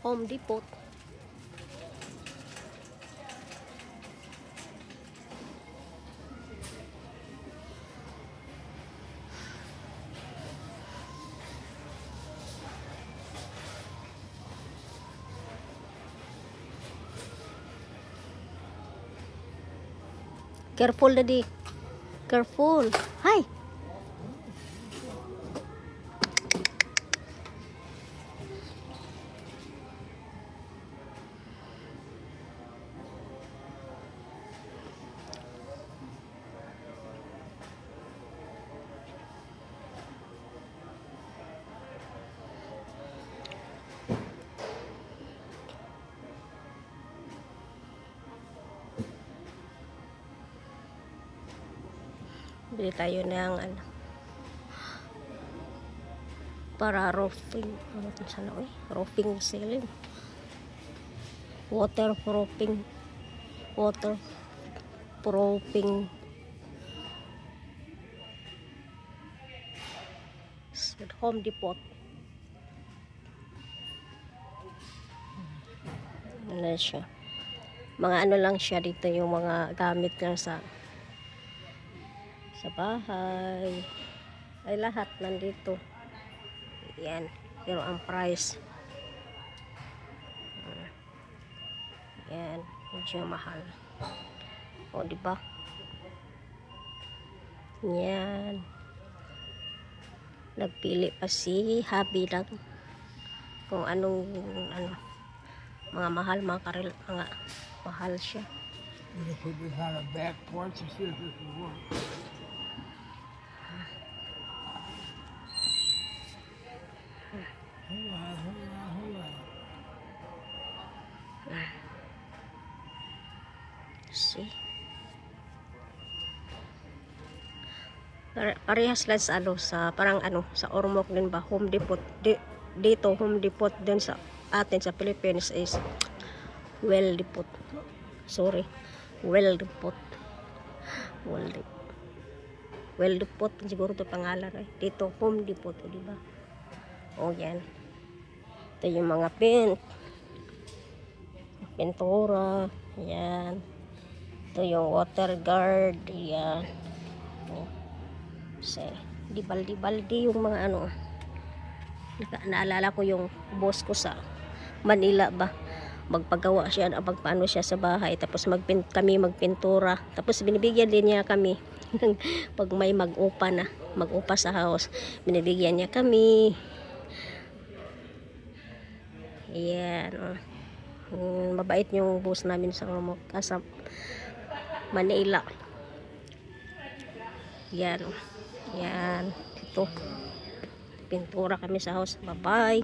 Home Depot. Careful, Daddy. Careful. Hi. Bili tayo ng ano, para roofing. Ano ito sana? Roofing ceiling. Waterproofing. Waterproofing. Home Depot. Ano siya? Mga ano lang siya dito, yung mga gamit lang sa bahay. Ay lahat nandito. Yan. Pero ang price, yan, medyo mahal. O, diba? Yan. Nagpili pa si Habi lang kung anong mga mahal, mga mahal siya. If we just had a back porch and see if this would work. Hold on. See? Parehas lang sa sa parang sa Ormoc din ba, Home Depot. Dito Home Depot din sa atin sa Philippines is Well Depot. Sorry. Well Depot. Well Depot siguro 'to pangalan eh. Dito Home Depot, di ba? Oh, yan. Ito yung mga pintura. Yan. Ito yung water guard. Yan. Oh. Di baldi yung mga naalala ko yung boss ko sa Manila ba, magpagawa siya, magpaano siya sa bahay, tapos kami magpintura, tapos binibigyan din niya kami pag may mag-upa sa house, binibigyan niya kami. Yan. Mabait yung boss namin sa Manila. Yan. Ito. Pintura kami sa house. Bye-bye.